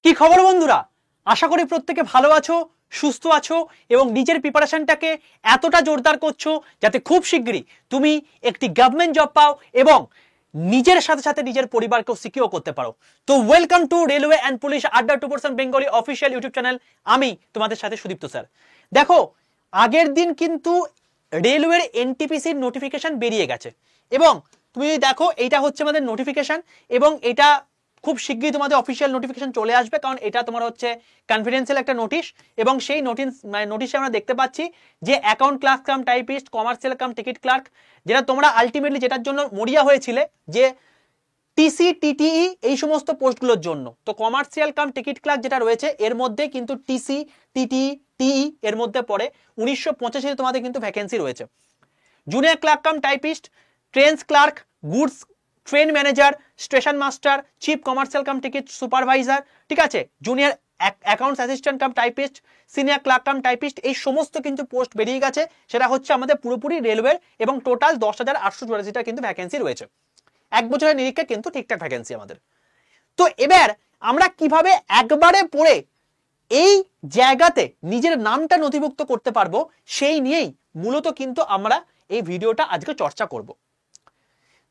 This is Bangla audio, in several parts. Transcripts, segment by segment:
কি খবর বন্ধুরা, আশা করি প্রত্যেকে ভালো আছো, সুস্থ আছো এবং নিজের প্রিপারেশনটাকে এতটা জোরদার করছো যাতে খুব শীঘ্রই তুমি একটি গভর্নমেন্ট জব পাও এবং নিজের সাথে সাথে নিজের পরিবারকেও সিকিউর করতে পারো। তো welcome to railway and police আড্ডা 2% বেঙ্গলি অফিসিয়াল ইউটিউব চ্যানেল। আমি তোমাদের সাথে সুদীপ্ত স্যার। দেখো, আগের দিন কিন্তু রেলওয়ের এনটিপিসির নোটিফিকেশন বেরিয়ে গেছে এবং তুমি যদি দেখো এইটা হচ্ছে আমাদের নোটিফিকেশন এবং এটা খুব শীঘ্রই তোমাদের অফিসিয়াল নোটিফিকেশন চলে আসবে, কারণ এটা তোমার হচ্ছে কনফিডেন্সিয়াল একটা নোটিশ এবং সেই নোটিশে আমরা দেখতে পাচ্ছি যে account clerk cum typist, commercial cum ticket clerk, যেটা তোমরা আলটিমেটলি যেটার জন্য মরিয়া হয়েছিলে যে টিসি টিটিই এই সমস্ত পোস্টগুলোর জন্য, তো কমার্শিয়াল কাম টিকিট ক্লার্ক যেটা রয়েছে এর মধ্যে কিন্তু টিসি টিটিই টিই এর মধ্যে পড়ে 1985 তোমাদের কিন্তু ভ্যাকেন্সি রয়েছে। Junior clerk cum typist, trains clerk, goods train manager, station master, chief commercial cum ticket supervisor, ঠিক আছে, junior accounts assistant cum typist, senior clerk cum typist, এই সমস্ত কিন্তু পোস্ট বেরিয়ে গেছে। সেটা হচ্ছে আমাদের পুরোপুরি রেলওয়ের এবং টোটাল 10,884টা কিন্তু ভ্যাকেন্সি রয়েছে। এক বছরের নিরীক্ষে কিন্তু ঠিকঠাক ভ্যাকেন্সি আমাদের। তো এবার আমরা কিভাবে একবারে পড়ে এই জায়গাতে নিজের নামটা নথিভুক্ত করতে পারবো সেই নিয়েই মূলত কিন্তু আমরা এই ভিডিওটা আজকে চর্চা করব।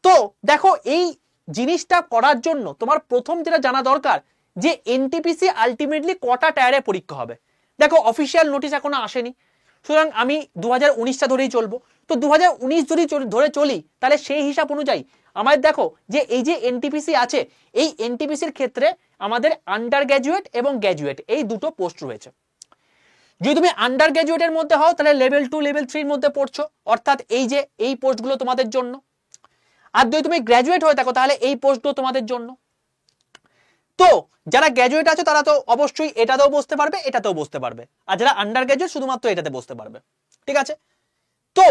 তো দেখো, এই জিনিসটা করার জন্য তোমার প্রথম যেটা জানা দরকার যে এনটিপিসি আলটিমেটলি কটা টায়ারে পরীক্ষা হবে। দেখো, অফিসিয়াল নোটিশ এখনো আসেনি, সুতরাং আমি 2019টা ধরেই চলবো। তো 2019 যদি ধরে চলি তাহলে সেই হিসাব অনুযায়ী আমাদের দেখো যে এই যে এনটিপিসি আছে, এই এনটিপিসির ক্ষেত্রে আমাদের আন্ডার গ্র্যাজুয়েট এবং গ্র্যাজুয়েট এই দুটো পোস্ট রয়েছে। যদি তুমি আন্ডার গ্র্যাজুয়েটের মধ্যে হও তাহলে লেভেল 2 লেভেল 3 মধ্যে পড়ছো, অর্থাৎ এই যে এই পোস্টগুলো তোমাদের জন্য। আর যদি তুমি গ্র্যাজুয়েট হয়ে থাকো তাহলে এই পোস্টগুলো তোমাদের জন্য। তো যারা গ্র্যাজুয়েট আছে তারা তো অবশ্যই এটাতেও বসতে পারবে, এটাতেও বসতে পারবে, আর যারা আন্ডার গ্র্যাজুয়েট শুধুমাত্র এটাতে বসতে পারবে, ঠিক আছে। তো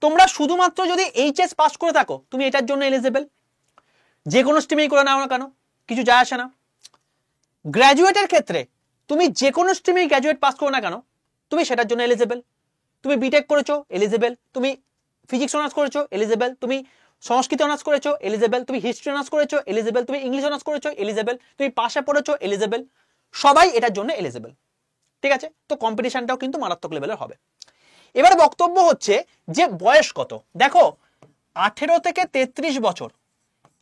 তোমরা শুধুমাত্র যদি এইচএস পাস করে থাকো তুমি এটার জন্য এলিজিবল, যে কোনো স্ট্রিমেই করে নাও না কেন, কিছু যায় আসে না। গ্র্যাজুয়েটের ক্ষেত্রে তুমি যে কোনো স্ট্রিমেই গ্র্যাজুয়েট পাস করো না কেন তুমি সেটার জন্য এলিজিবল। তুমি বিটেক করেছো এলিজিবল, তুমি ফিজিক্স অনার্স করেছো এলিজিবল, তুমি সংস্কৃত অনার্স করেছো এলিজিবল, তুমি হিস্ট্রি অনার্স করেছো এলিজিবল, তুমি ইংলিশ অনার্স করেছো এলিজিবল, তুমি পাশে পড়েছো এলিজিবল, সবাই এটার জন্য এলিজিবল, ঠিক আছে। তো কম্পিটিশনটাও কিন্তু মারাত্মক লেভেলের হবে। এবার বক্তব্য হচ্ছে যে বয়স কত। দেখো, 18 থেকে 33 বছর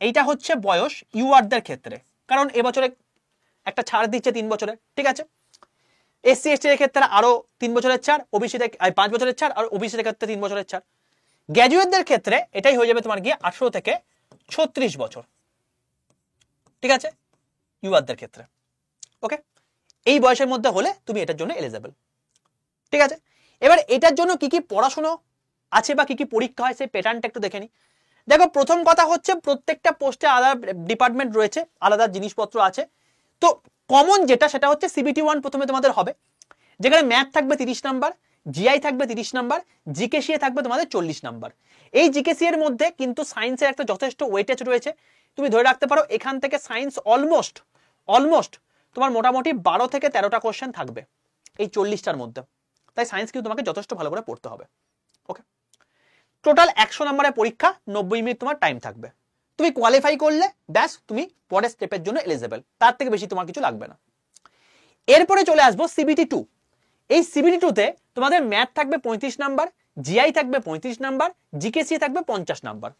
এইটা হচ্ছে বয়স ইউআরদের ক্ষেত্রে, কারণ এবছরে একটা ছাড় দিচ্ছে 3 বছরের, ঠিক আছে। এসসি এসটি এর ক্ষেত্রে আরো 3 বছরের ছাড়, ওবিসি 5 বছরের ছাড়, আর ওবিসি এর ক্ষেত্রে 3 বছরের ছাড়। গ্র্যাজুয়েটদের ক্ষেত্রে এটাই হয়ে যাবে তোমার গিয়ে 18 থেকে 36 বছর, ঠিক আছে, ইউআরদের ক্ষেত্রে। ওকে, এই বয়সের মধ্যে হলে তুমি এটার জন্য এলিজিবল, ঠিক আছে। এবার এটার জন্য কি কি পড়াশোনা আছে বা কি কি পরীক্ষা হয় সেই প্যাটার্নটা একটু দেখে নি। দেখো, প্রথম কথা হচ্ছে প্রত্যেকটা পোস্টে আলাদা ডিপার্টমেন্ট রয়েছে, আলাদা জিনিসপত্র আছে। তো কমন যেটা সেটা হচ্ছে সিবিটি 1 প্রথমে তোমাদের হবে, যেখানে ম্যাথ থাকবে 30 নাম্বার, জিআই থাকবে 30 নাম্বার, জিকেসিএ থাকবে তোমাদের 40 নাম্বার। এই জিকেসি এর মধ্যে কিন্তু সায়েন্সের একটা যথেষ্ট ওয়েটেজ রয়েছে। তুমি ধরে রাখতে পারো এখান থেকে সায়েন্স অলমোস্ট তোমার মোটামুটি 12 থেকে 13টা কোশ্চেন থাকবে এই 40টার মধ্যে, তাই সায়েন্স কিন্তু তোমাকে যথেষ্ট ভালো করে পড়তে হবে। ওকে, টোটাল 100 নম্বরের পরীক্ষা, 90 মিনিট তোমার টাইম থাকবে। তুমি কোয়ালিফাই করলে ব্যাস তুমি পরের স্টেপের জন্য এলিজিবল, তার থেকে বেশি তোমার কিছু লাগবে না। এরপরে চলে আসবো সিবিটি 2। এই সিবিটি 2তে তোমাদের ম্যাথ থাকবে 35 নাম্বার, জিআই থাকবে 35 নাম্বার, জিকেসি থাকবে 50 নাম্বার।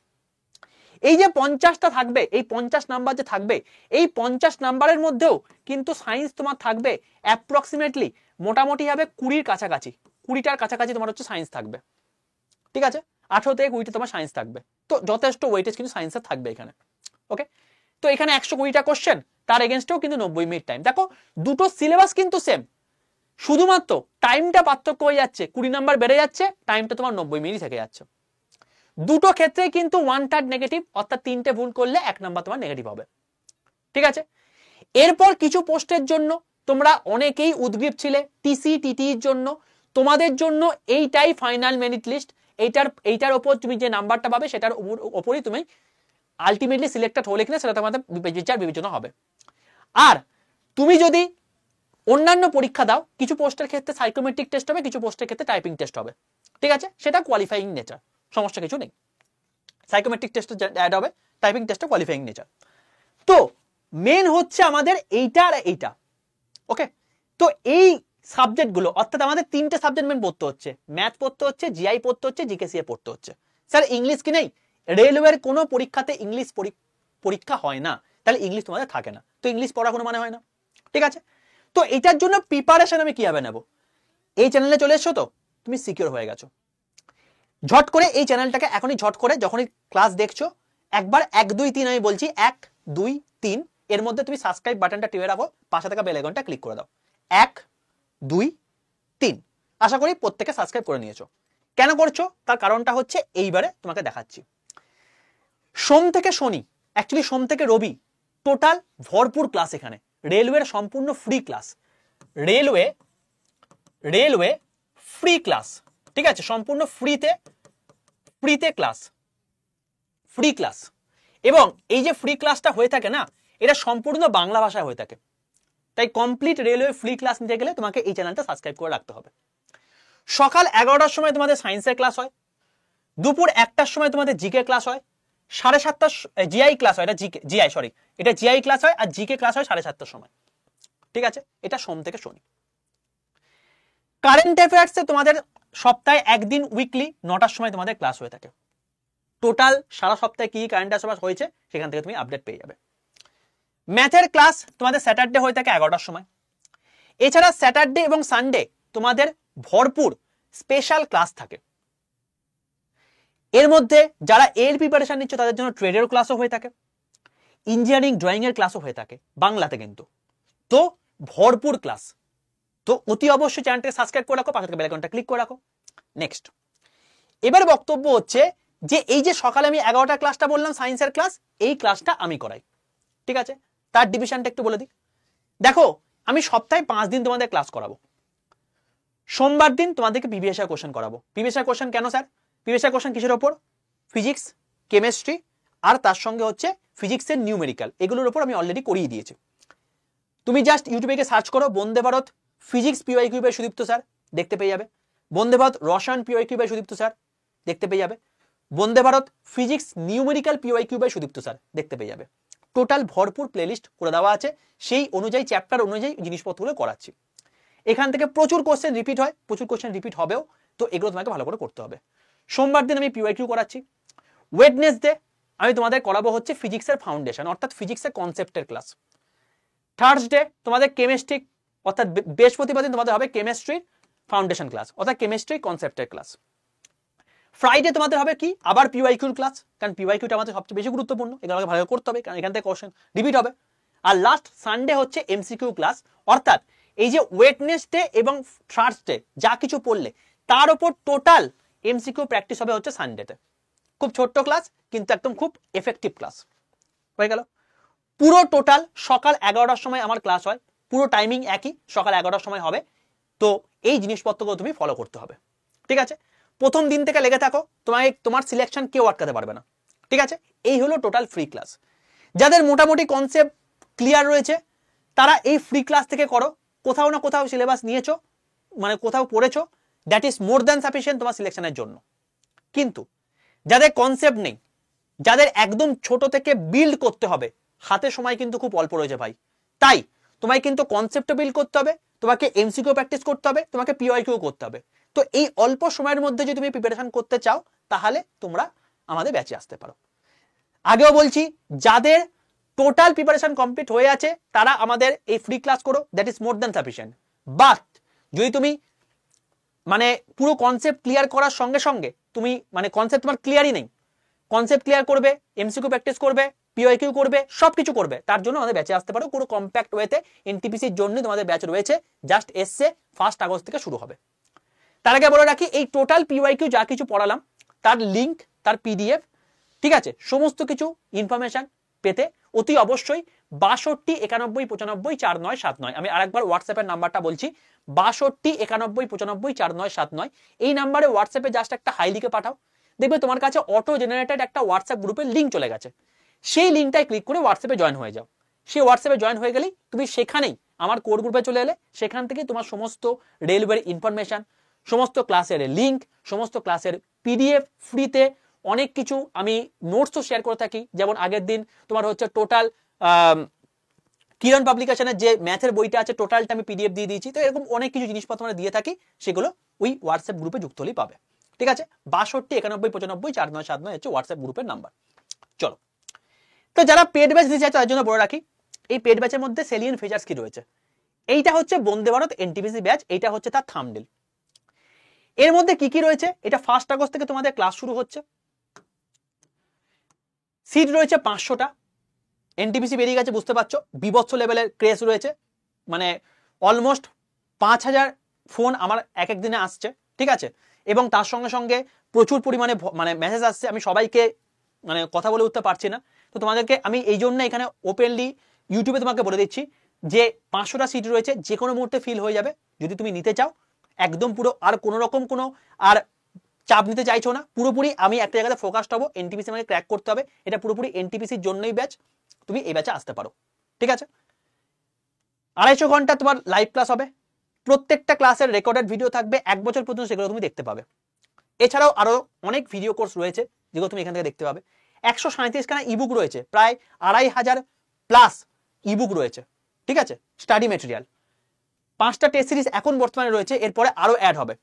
এই যে 50টা থাকবে, এই 50 নাম্বার যে থাকবে, এই 50 নাম্বারের মধ্যেও কিন্তু সায়েন্স তোমার থাকবে অ্যাপ্রক্সিমেটলি মোটামুটি হবে 20-র কাছাকাছি, 20টার কাছাকাছি তোমার হচ্ছে সায়েন্স থাকবে, ঠিক আছে। 18 থেকে 20টা তোমার সায়েন্স থাকবে, তো যথেষ্ট ওয়েটেজ কিন্তু সায়েন্সের থাকবে এখানে। ওকে, তো এখানে 120টা কোশ্চেন, তার এগেনস্টেও কিন্তু 90 মিনিট টাইম। দেখো, দুটো সিলেবাস কিন্তু সেম, শুধুমাত্র টাইমটা পার্থক্য হয়ে যাচ্ছে, 20 নাম্বার বেড়ে যাচ্ছে, টাইমটা তোমার 90 মিনিট থেকে যাচ্ছে। দুটো ক্ষেত্রে কিন্তু 1/3 নেগেটিভ, অর্থাৎ 3টে ভুল করলে 1 নাম্বার তোমার নেগেটিভ হবে, ঠিক আছে। এরপর কিছু পোস্টের জন্য তোমরা অনেকেই উদ্গ্রীব ছিলে টিসি টিটির জন্য, তোমাদের জন্য এইটাই ফাইনাল মেরিট লিস্ট। এইটার ওপর তুমি যে নাম্বারটা পাবে সেটার ওপরই তুমি আলটিমেটলি সিলেক্টেড হলে কিনা সেটা তোমাদের বিবেচনা হবে। আর তুমি যদি অন্যান্য পরীক্ষা দাও, কিছু পোস্টের ক্ষেত্রে সাইকোমেট্রিক টেস্ট হবে, কিছু পোস্টের ক্ষেত্রে টাইপিং টেস্ট হবে, ঠিক আছে, সেটা কোয়ালিফাইং নেচার, সমস্যা কিছু নেই। সাইকোমেট্রিক টেস্ট অ্যাড হবে, টাইপিং টেস্টে কোয়ালিফাইং নেচার। তো মেন হচ্ছে আমাদের এইটা আর এইটা, ওকে, তো এই সাবজেক্টগুলো অর্থাৎ আমাদের তিনটে সাবজেক্ট মেন পড়তে হচ্ছে, ম্যাথ পড়তে হচ্ছে, জিআই পড়তে হচ্ছে, জিকেসিএ পড়তে হচ্ছে। স্যার ইংলিশ কি নেই? রেলওয়ের কোনো পরীক্ষাতে ইংলিশ পরীক্ষা হয় না, তাহলে ইংলিশ তোমাদের থাকে না, তো ইংলিশ পড়া কোনো মানে হয় না। ঠিক আছে, তো এটার জন্য প্রিপারেশন আমি কিভাবে নেব? এই চ্যানেলে চলে এসছো তো তুমি সিকিউর হয়ে গেছো, ঝট করে এই চ্যানেলটাকে এখনই ঝট করে যখনই ক্লাস দেখছো একবার 1 2 3 আমি বলছি 1 2 3 এর মধ্যে তুমি সাবস্ক্রাইব বাটনটা টিপে রাখো, পাশে থাকা বেল আইকনটা ক্লিক করে দাও। 1 2 3, আশা করি প্রত্যেকে সাবস্ক্রাইব করে নিয়েছো। কেন করছো তার কারণটা হচ্ছে এইবারে তোমাকে দেখাচ্ছি। সোম থেকে শনি, অ্যাকচুয়ালি সোম থেকে রবি টোটাল ভরপুর ক্লাস, এখানে রেলওয়ের সম্পূর্ণ free class, railway free class. ঠিক আছে, সম্পূর্ণ ফ্রিতে ক্লাস, ফ্রি ক্লাস। এবং এই যে ফ্রি ক্লাসটা হয়ে থাকে না, এটা সম্পূর্ণ বাংলা ভাষায় হয়ে থাকে, তাই কমপ্লিট রেলওয়ে ফ্রি ক্লাস নিতে গেলে তোমাকে এই চ্যানেলটা সাবস্ক্রাইব করে রাখতে হবে। সকাল 11টার সময় তোমাদের সায়েন্সের ক্লাস হয়, দুপুর 1টার সময় তোমাদের জিকে ক্লাস হয়, 7:30 জিআই ক্লাস হয়, এটা জিআই ক্লাস হয়, আর জিকে ক্লাস হয় 7:30টার সময়। ঠিক আছে, এটা সোম থেকে শনি। কারেন্ট অ্যাফেয়ার্সে তোমাদের সপ্তাহে একদিন উইকলি 9টার সময় তোমাদের ক্লাস হয়ে থাকে। টোটাল সারা সপ্তাহে কি কারেন্ট অ্যাফেয়ার্স হয়েছে সেখান থেকে তুমি আপডেট পেয়ে যাবে। ম্যাথের ক্লাস তোমাদের স্যাটারডে হয়ে থাকে 11টার সময়। এছাড়া স্যাটারডে এবং সানডে তোমাদের ভরপুর স্পেশাল ক্লাস থাকে। এর মধ্যে যারা এর প্রিপারেশন নিচ্ছে তাদের জন্য ট্রেডের ক্লাসও হয়ে থাকে, ইঞ্জিনিয়ারিং ড্রয়িং এর ক্লাসও হয়ে থাকে বাংলাতে কিন্তু। তো ভরপুর ক্লাস, তো অতি অবশ্যই চ্যানেলটাকে সাবস্ক্রাইব করে রাখো, পাশে থাকা বেল আইকনটা ক্লিক করে রাখো। নেক্সট, এবার বক্তব্য হচ্ছে যে এই যে সকালে আমি 11টা ক্লাসটা বললাম সায়েন্সের ক্লাস, এই ক্লাসটা আমি করাই। ঠিক আছে, তার ডিভিশনটা একটু বলে দিই। দেখো, আমি সপ্তাহে 5 দিন তোমাদের ক্লাস করাবো। সোমবার দিন তোমাদেরকে প্রিভিয়াস ইয়ার কোশ্চেন করাবো। প্রিভিয়াস ইয়ার কোশ্চেন কেন স্যার? প্রিভিয়াস ইয়ার কোশ্চেন কিসের উপর? ফিজিক্স, কেমিস্ট্রি, আর তার সঙ্গে হচ্ছে ফিজিক্সের নিউমেরিক্যাল, এগুলোর উপর আমি অলরেডি করিয়ে দিয়েছি। তুমি জাস্ট ইউটিউবে গিয়ে সার্চ করো Vande Bharat physics PYQ by Sudipta sir, দেখতে পেয়ে যাবে। বন্দে ভারত রসায়ন পিওয়াইকিউ বাই সুদীপ্ত স্যার, দেখতে পেয়ে যাবে। Vande Bharat physics numerical PYQ by Sudipta sir, দেখতে পেয়ে যাবে। টোটাল ভরপুর প্লেলিস্ট করে দেওয়া আছে, সেই অনুযায়ী চ্যাপ্টার অনুযায়ী জিনিসপত্রগুলো করাচ্ছি। এখান থেকে প্রচুর কোশ্চেন রিপিট হয়, প্রচুর কোশ্চেন রিপিট হবেও, তো এগুলো তোমাকে ভালো করে করতে হবে। সোমবার দিন আমি পিওয়াইকিউ করাচ্ছি। ওয়েডনেসডে আমি তোমাদের করাবো হচ্ছে ফিজিক্সের ফাউন্ডেশন, অর্থাৎ ফিজিক্সের কনসেপ্টের ক্লাস। থার্সডে তোমাদের কেমিস্ট্রি, অর্থাৎ বৃহস্পতিবার দিন তোমাদের হবে কেমিস্ট্রি ফাউন্ডেশন ক্লাস, অর্থাৎ কেমিস্ট্রি কনসেপ্টের ক্লাস। ফ্রাইডে তোমাদের হবে কি আবার পিওয়াইকিউর ক্লাস, কারণ পিওয়াইকিউটা আমাদের সবচেয়ে বেশি গুরুত্বপূর্ণ, এগুলো আমাকে ভালো করতে হবে, কারণ এখান থেকে কোশ্চেন রিপিট হবে। আর লাস্ট সানডে হচ্ছে এমসিকিউ ক্লাস, অর্থাৎ এই যে ওয়েডনেসডে এবং থার্সডে যা কিছু পড়লে তার উপর টোটাল এমসিকিউ প্র্যাকটিস হবে হচ্ছে সানডেতে। খুব ছোট্ট ক্লাস কিন্তু একদম খুব এফেক্টিভ ক্লাস হয়ে গেল। পুরো টোটাল সকাল 11টার সময় আমার ক্লাস হয়, পুরো টাইমিং একই, সকাল 11টার সময় হবে। তো এই জিনিসপত্রগুলো তুমি ফলো করতে হবে। ঠিক আছে, প্রথম দিন থেকে লেগে থাকো, তোমার সিলেকশন কেউ আটকাতে পারবে না। ঠিক আছে, এই হলো টোটাল ফ্রি ক্লাস। যাদের মোটামুটি কনসেপ্ট ক্লিয়ার রয়েছে তারা এই ফ্রি ক্লাস থেকে করো, কোথাও না কোথাও সিলেবাস নিয়েছো, মানে কোথাও পড়েছো, that is more than sufficient তোমার সিলেকশনের জন্য। কিন্তু যাদের কনসেপ্ট নেই, যাদের একদম ছোট থেকে বিল্ড করতে হবে, হাতে সময় কিন্তু খুব অল্প রয়েছে ভাই, তাই তোমায় কিন্তু কনসেপ্টও বিল্ড করতে হবে, তোমাকে এমসিকিউ প্র্যাকটিস করতে হবে, তোমাকে পিওয়াইকিউ করতে হবে। তো এই অল্প সময়ের মধ্যে যদি তুমি প্রিপারেশন করতে চাও তাহলে তোমরা আমাদের ব্যাচে আসতে পারো। আগেও বলছি, যাদের টোটাল প্রিপারেশন কমপ্লিট হয়ে আছে তারা আমাদের এই ফ্রি ক্লাস করো, that is more than sufficient. But যদি তুমি মানে পুরো কনসেপ্ট ক্লিয়ার করার সঙ্গে সঙ্গে তুমি মানে কনসেপ্ট তোমার ক্লিয়ারই নেই, কনসেপ্ট ক্লিয়ার করবে, এমসিকিউ প্র্যাকটিস করবে, পিওয়াইকিউ করবে, সবকিছু করবে, তার জন্য আমাদের ব্যাচে আসতে পারো। পুরো কম্প্যাক্ট ওয়েতে এনটিপিসির জন্য তোমাদের ব্যাচ রয়েছে, জাস্ট এসছে 1 আগস্ট থেকে শুরু হবে। তার আগে বলে রাখি, এই টোটাল পিওয়াইকিউ যা কিছু পড়ালাম তার লিঙ্ক, তার পিডিএফ, ঠিক আছে, সমস্ত কিছু ইনফরমেশন পেতে অতি অবশ্যই 62 91 95 4979, আমি আরেকবার হোয়াটসঅ্যাপের নাম্বারটা বলছি, 62 91 95 4979, এই নাম্বারে হোয়াটসঅ্যাপে জাস্ট একটা হাই লিখে পাঠাও, দেখবে তোমার কাছে অটো জেনারেটেড একটা হোয়াটসঅ্যাপ গ্রুপের লিঙ্ক চলে গেছে। সেই লিঙ্কটায় ক্লিক করে হোয়াটসঅ্যাপে জয়েন হয়ে যাও। সেই হোয়াটসঅ্যাপে জয়েন হয়ে গেলেই তুমি সেখানেই আমার কোর গ্রুপে চলে এলে, সেখান থেকে তোমার সমস্ত রেলওয়ের ইনফরমেশন, সমস্ত ক্লাসের লিঙ্ক, সমস্ত ক্লাসের পিডিএফ, ফ্রিতে অনেক কিছু আমি নোটসও শেয়ার করে থাকি। যেমন আগের দিন তোমার হচ্ছে টোটাল কিরণ পাবলিকেশনের যে ম্যাথের বইটা আছে টোটালটা আমি পিডিএফ দিয়ে দিয়েছি। তো এরকম অনেক কিছু জিনিসপত্র আমরা দিয়ে থাকি, সেগুলো ওই হোয়াটসঅ্যাপ গ্রুপে যুক্ত হলেই পাবে। ঠিক আছে, 62 91 95 4979 হচ্ছে হোয়াটসঅ্যাপ গ্রুপের নাম্বার। চলো, তো যারা পেড ব্যাচ দিতে চায় তার জন্য বলে রাখি, এই পেড ব্যাচের মধ্যে সেলিয়েন্ট ফিচার্স কি রয়েছে। এইটা হচ্ছে বন্দে ভারত এনটিপিসি ব্যাচ, এইটা হচ্ছে তার থাম্বনেল। এর মধ্যে কি কি রয়েছে, এটা 1 আগস্ট থেকে তোমাদের ক্লাস শুরু হচ্ছে। সিট রয়েছে 500টা। এনটিপিসি বেরিয়ে গেছে, বুঝতে পারছো, বিভৎস লেভেলের ক্রেজ রয়েছে, মানে অলমোস্ট 5000 ফোন আমার এক এক দিনে আসছে। ঠিক আছে, এবং তার সঙ্গে সঙ্গে প্রচুর পরিমাণে মানে মেসেজ আসছে, আমি সবাইকে মানে কথা বলে উঠতে পারছি না। তো তোমাদেরকে আমি এই জন্য এখানে ওপেনলি ইউটিউবে তোমাকে বলে দিচ্ছি যে 500টা সিট রয়েছে, যে কোনো মুহূর্তে ফিল হয়ে যাবে। যদি তুমি নিতে চাও একদম পুরো আর কোনো রকম কোনো আর চাপ নিতে চাইছো না, পুরোপুরি আমি একটা জায়গাতে ফোকাসড হবো, এনটিপিসি আমাকে ক্র্যাক করতে হবে, এটা পুরোপুরি এনটিপিসির জন্যই ব্যাচ, তুমি এই ব্যাচে আসতে পারো। ঠিক আছে, 250 ঘন্টা তোমার লাইভ ক্লাস হবে, প্রত্যেকটা ক্লাসের রেকর্ডেড ভিডিও থাকবে 1 বছর পর্যন্ত, সেগুলো তুমি দেখতে পাবে। এছাড়াও আরো অনেক ভিডিও কোর্স রয়েছে যেগুলো তুমি এখান থেকে দেখতে পাবে। 137 খানা ইবুক রয়েছে, প্রায় 2500 প্লাস ইবুক রয়েছে। ঠিক আছে, স্টাডি ম্যাটেরিয়াল, 5টা টেস্ট সিরিজ এখন বর্তমানে রয়েছে, এরপরে আরো অ্যাড হবে।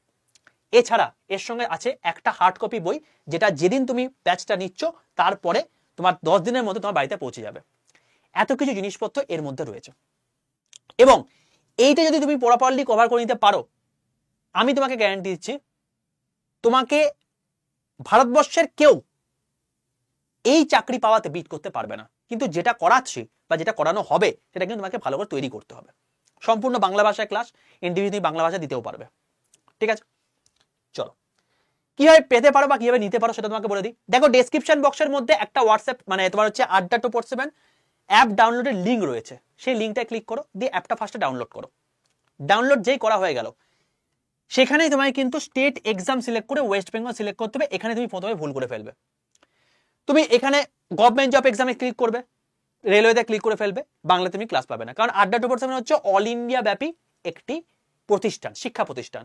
এছাড়া এর সঙ্গে আছে একটা হার্ড কপি বই, যেটা যেদিন তুমি ব্যাচটা নিচ্ছ তারপরে তোমার 10 দিনের মধ্যে তোমার বাড়িতে পৌঁছে যাবে। এত কিছু জিনিসপত্র এর মধ্যে রয়েছে, এবং এইটা যদি তুমি প্রপারলি কভার করে নিতে পারো, আমি তোমাকে গ্যারান্টি দিচ্ছি তোমাকে ভারতবর্ষের কেউ এই চাকরি পাওয়াতে বিট করতে পারবে না। কিন্তু যেটা করাচ্ছি বা যেটা করানো হবে সেটা কিন্তু তোমাকে ভালো করে তৈরি করতে হবে। সম্পূর্ণ বাংলা ভাষায় ক্লাস, ইন্টারভিউ তুমি বাংলা ভাষা দিতেও পারবে। ঠিক আছে, চলো কিভাবে পেতে পারো বা কিভাবে নিতে পারো সেটা তোমাকে বলে দিই। দেখো, ডেসক্রিপশন বক্সের মধ্যে একটা হোয়াটসঅ্যাপ মানে তোমার হচ্ছে আড্ডা 247 অ্যাপ ডাউনলোডের লিঙ্ক রয়েছে, সেই লিঙ্কটা ক্লিক করো, দিয়ে অ্যাপটা ফার্স্টে ডাউনলোড করো। ডাউনলোড যেই করা হয়ে গেল, সেখানেই তোমায় কিন্তু স্টেট এক্সাম সিলেক্ট করে ওয়েস্ট বেঙ্গল সিলেক্ট করতে হবে। এখানে তুমি প্রথমে ভুল করে ফেলবে, তুমি এখানে গভর্নমেন্ট জব এক্সামে ক্লিক করবে, রেলওয়েতে ক্লিক করে ফেলবে, বাংলা তুমি ক্লাস পাবে না। কারণ আড্ডা 247 হচ্ছে অল ইন্ডিয়া ব্যাপী একটি প্রতিষ্ঠান, শিক্ষা প্রতিষ্ঠান।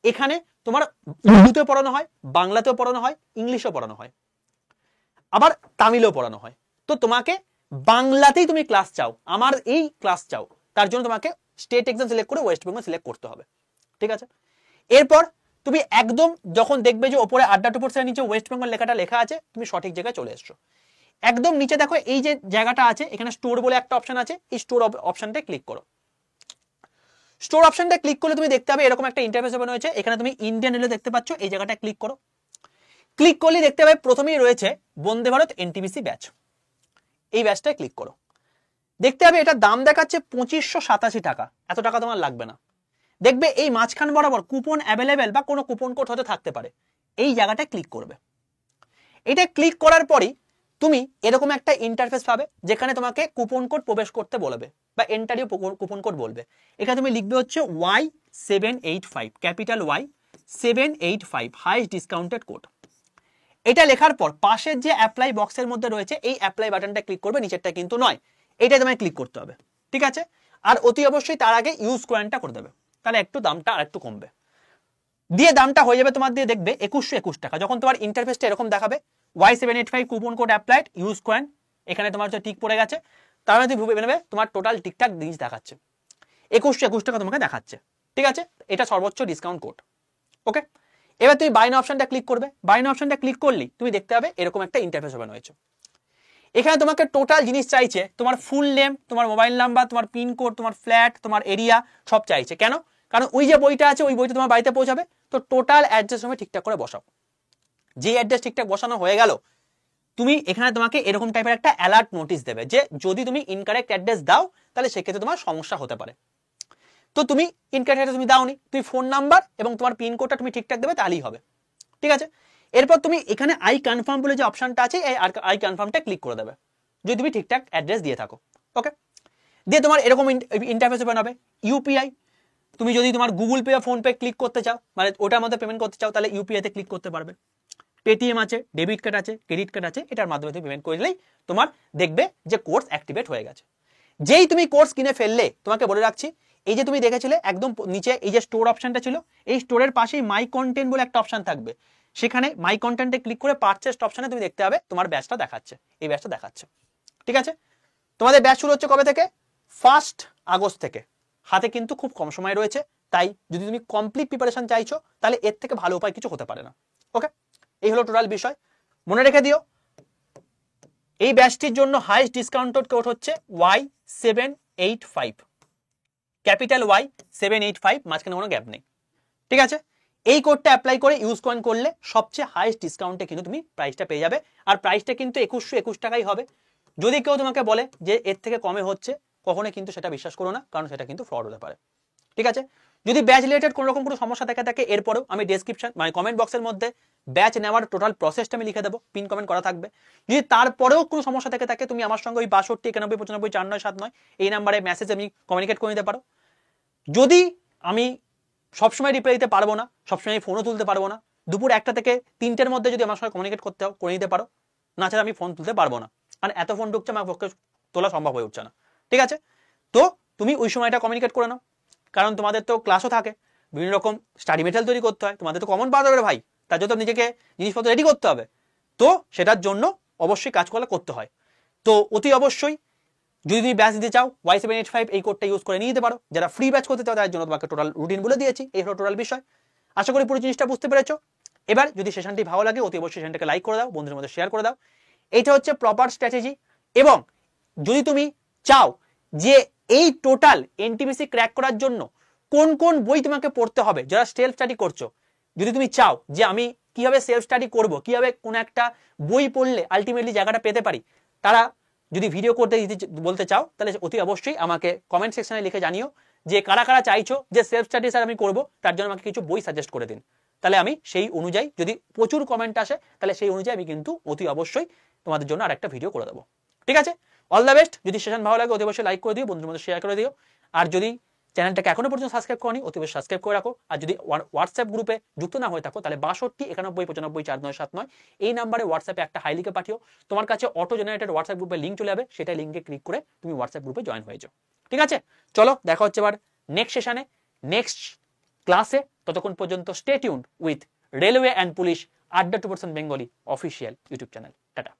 এখানে তোমার উর্দুতেও পড়ানো হয়, বাংলাতেও পড়ানো হয়, ইংলিশেও পড়ানো হয়, আবার তামিলেও পড়ানো হয়। তো তোমাকে বাংলাতেই তুমি ক্লাস চাও, আমার এই ক্লাস চাও, তার জন্য তোমাকে স্টেট এক্সাম সিলেক্ট করে ওয়েস্ট বেঙ্গল সিলেক্ট করতে হবে। ঠিক আছে, এরপর তুমি একদম যখন দেখবে যে ওপরে আড্ডা 247 নিচে ওয়েস্ট বেঙ্গল লেখাটা লেখা আছে, তুমি সঠিক জায়গায় চলে এসছো। একদম নিচে দেখো এই যে জায়গাটা আছে, এখানে স্টোর বলে একটা অপশন আছে, এই স্টোর অপশনটা ক্লিক করো। স্টোর অপশনটা ক্লিক করলে তুমি দেখতে পাবে এরকম একটা ইন্টারফেস ওপেন হয়েছে। এখানে তুমি ইন্ডিয়ান রেলওয়ে দেখতে পাচ্ছ, এই জায়গাটা ক্লিক করো। ক্লিক করলে দেখতে পাবে প্রথমেই রয়েছে বন্দে ভারত এনটিপিসি ব্যাচ, এই ব্যাচটা ক্লিক করো। দেখতে পাবে এটা দাম দেখাচ্ছে 2587 টাকা, এত টাকা তোমার লাগবে না। দেখবে এই মাঝখান বরাবর কুপন অ্যাভেলেবেল বা কোনো কুপন কোড হতে থাকতে পারে, এই জায়গাটা ক্লিক করবে। এটা ক্লিক করার পরই তুমি এরকম একটা ইন্টারফেস পাবে, যেখানে তোমাকে কুপন কোড প্রবেশ করতে বলবে বা এন্টারিও কুপন কোড বলবে। এখানে তুমি লিখবে হচ্ছে Y785, capital Y785 highest discounted code. এটা লেখার পর পাশের যে অ্যাপ্লাই বক্সের মধ্যে রয়েছে এই অ্যাপ্লাই বাটনটা ক্লিক করবে, নিচেরটা কিন্তু নয়, এইটা তোমায় ক্লিক করতে হবে। ঠিক আছে, আর অতি অবশ্যই তার আগে ইউজ কয়েনটা করে দেবে, তাহলে একটু দামটা আর একটু কমবে। দিয়ে দামটা হয়ে যাবে তোমার, দিয়ে দেখবে 2121 টাকা। যখন তোমার ইন্টারফেসটা এরকম দেখাবে Y785 coupon code applied use coin, এখানে তোমার হচ্ছে টিক পড়ে গেছে, তার মধ্যে ভেবে নেবে তোমার টোটাল ঠিকঠাক জিনিস দেখাচ্ছে, 2121 টাকা তোমাকে দেখাচ্ছে। ঠিক আছে, এটা সর্বোচ্চ ডিসকাউন্ট কোড। ওকে, এবার তুমি বাই নাও অপশনটা ক্লিক করবে। বাই নাও অপশনটা ক্লিক করলেই তুমি দেখতে পাবে এরকম একটা ইন্টারফেস ওপেন হয়েছে। এখানে তোমাকে টোটাল জিনিস চাইছে, তোমার ফুল নেম, তোমার মোবাইল নাম্বার, তোমার পিনকোড, তোমার ফ্ল্যাট, তোমার এরিয়া সব চাইছে। কেন? কারণ ওই যে বইটা আছে ওই বইটা তোমার বাড়িতে পৌঁছাবে, তো টোটাল অ্যাড্রেস তুমি ঠিকঠাক করে বসাও। যে অ্যাড্রেস ঠিকঠাক বসানো হয়ে গেল, তুমি এখানে তোমাকে এরকম টাইপের একটা অ্যালার্ট নোটিশ দেবে যে যদি তুমি ইনকারেক্ট অ্যাড্রেস দাও তাহলে সেক্ষেত্রে তোমার সমস্যা হতে পারে। তো তুমি ইনকারেক্ট অ্যাড্রেস তুমি দাওনি, তুমি ফোন নাম্বার এবং তোমার পিনকোডটা তুমি ঠিকঠাক দেবে, তাহলেই হবে। ঠিক আছে, এরপর তুমি এখানে আই কনফার্ম বলে যে অপশনটা আছে এই আই কনফার্মটা ক্লিক করে দেবে যদি তুমি ঠিকঠাক অ্যাড্রেস দিয়ে থাকো। ওকে, দিয়ে তোমার এরকম ইন্টারফেস ওপেন হবে। ইউপিআই, তুমি যদি তোমার গুগল পে বা ফোন পে ক্লিক করতে চাও, মানে ওটার মধ্যে পেমেন্ট করতে চাও, তাহলে ইউপিআই তে ক্লিক করতে পারবে। পেটিএম আছে, ডেবিট কার্ড আছে, ক্রেডিট কার্ড আছে, এটার মাধ্যমে তুমি পেমেন্ট করলেই তোমার দেখবে যে কোর্স অ্যাক্টিভেট হয়ে গেছে। যেই তুমি কোর্স কিনে ফেললে, তোমাকে বলে রাখছি, এই যে তুমি দেখেছিলে একদম নিচে এই যে স্টোর অপশনটা ছিল, এই স্টোরের পাশেই মাই কন্টেন্ট বলে একটা অপশন থাকবে, সেখানে মাই কন্টেন্টে ক্লিক করে পারচেজ অপশনে তুমি দেখতে পাবে তোমার ব্যাচটা দেখাচ্ছে, এই ব্যাচটা দেখাচ্ছে। ঠিক আছে, তোমাদের ব্যাচ শুরু হচ্ছে কবে থেকে? 1 আগস্ট থেকে, হাতে কিন্তু খুব কম সময় রয়েছে। তাই যদি তুমি কমপ্লিট প্রিপারেশন চাইছো তাহলে এর থেকে ভালো উপায় কিছু হতে পারে না। ওকে, এই হলো টোটাল বিষয়। মনে রেখে দিও এই ব্যাচটির জন্য হাইস্ট ডিসকাউন্টেড কোড হচ্ছে Y785, ক্যাপিটাল Y785, মাঝখানে কোনো গ্যাপ নেই। ঠিক আছে, এই কোডটা অ্যাপ্লাই করে ইউজ করলে সবচেয়ে হাইস্ট ডিসকাউন্টে কিন্তু তুমি প্রাইসটা পেয়ে যাবে। আর প্রাইসটা কিন্তু 2121 টাকাই হবে। যদি কেউ তোমাকে বলে যে এর থেকে কমে হচ্ছে, কখনোই কিন্তু সেটা বিশ্বাস করো না, কারণ সেটা কিন্তু ফ্রড হতে পারে। ঠিক আছে, যদি ব্যাচ রিলেটেড কোনো রকম কোনো সমস্যা থাকে এরপরেও আমি ডেসক্রিপশন মানে কমেন্ট বক্সের মধ্যে ব্যাচ নেওয়ার টোটাল প্রসেসটা আমি লিখে দেবো, পিন কমেন্ট করা থাকবে। যদি তারপরেও কোনো সমস্যা থাকে তুমি আমার সঙ্গে ওই 62 91 95 4979 এই নাম্বারে মেসেজ আমি কমিউনিকেট করে নিতে পারো। যদি আমি সবসময় রিপ্লাই দিতে পারবো না, সবসময় ফোনও তুলতে পারবো না, দুপুর 1টা থেকে 3টের মধ্যে যদি আমার সঙ্গে কমিউনিকেট করতে করে নিতে পারো, না ছাড়া আমি ফোন তুলতে পারবো না, আর এত ফোন ঢুকছে আমার পক্ষে তোলা সম্ভব হয়ে উঠছে না। ঠিক আছে, তো তুমি ওই সময়টা কমিউনিকেট করে নাও, কারণ তোমাদের তো ক্লাসও থাকে, বিভিন্ন রকম স্টাডি মেটেরিয়াল তৈরি করতে হয়, তোমাদের তো কমন পাওয়া যাবে ভাই, তার জন্য নিজেকে জিনিসপত্র রেডি করতে হবে। তো সেটার জন্য অবশ্যই কাজগুলো করতে হয়। তো অতি অবশ্যই যদি তুমি ব্যাচ দিতে চাও Y785 এই কোডটা ইউজ করে নিয়ে যেতে পারো। যারা ফ্রি ব্যাচ করতে চাও তার জন্য তোমাকে টোটাল রুটিন বলে দিয়েছি, এই হলো টোটাল বিষয়। আশা করি পুরো জিনিসটা বুঝতে পেরেছো। এবার যদি সেশনটি ভালো লাগে অতি অবশ্যই সেশনটাকে লাইক করে দাও, বন্ধুদের মধ্যে শেয়ার করে দাও। এইটা হচ্ছে প্রপার স্ট্র্যাটেজি। এবং যদি তুমি চাও যে এই টোটাল এনটিপিসি ক্র্যাক করার জন্য কোন কোন বই তোমাকে পড়তে হবে, যারা সেলফ স্টাডি করছো, যদি তুমি চাও যে আমি কিভাবে সেলফ স্টাডি করব, কিভাবে কোন একটা বই পড়লে আলটিমেটলি জায়গাটা পেতে পারি, তারা যদি ভিডিও করতে বলতে চাও তাহলে অতি অবশ্যই আমাকে কমেন্ট সেকশনে লিখে জানিও যে কারা কারা চাইছো যে সেলফ স্টাডি স্যার আমি করব, তার জন্য আমাকে কিছু বই সাজেস্ট করে দিন। তাহলে আমি সেই অনুযায়ী, যদি প্রচুর কমেন্ট আসে তাহলে সেই অনুযায়ী আমি কিন্তু অতি অবশ্যই তোমাদের জন্য আরেকটা ভিডিও করে দেবো। ঠিক আছে, অল দ্য বেস্ট। যদি সেশন ভালো লাগে অতি অবশ্যই লাইক করে দিও, বন্ধুদের মধ্যে শেয়ার করে দিও। আর যদি চ্যানেলটাকে এখনো পর্যন্ত সাবস্ক্রাইব করনি অতি অবশ্যই সাবস্ক্রাইব করে রাখো। আর যদি হোয়াটসঅ্যাপ গ্রুপে যুক্ত না হয়ে থাকো তাহলে 62 91 95 4979 এই নাম্বারে হোয়াটসঅ্যাপে একটা হাই লিখে পাঠিও। তোমার কাছে অটো জেনারেটেড হোয়াটসঅ্যাপ গ্রুপের লিঙ্ক চলে যাবে, সেটা লিঙ্কে ক্লিক করে তুমি হোয়াটসঅ্যাপ গ্রুপে জয়েন হয়ে যাও। ঠিক আছে, চলো দেখা হচ্ছে এবার নেক্সট সেশনে, নেক্সট ক্লাসে। ততক্ষণ পর্যন্ত stay tuned with railway and police আড্ডা 2% Bengali official YouTube channel. Tata.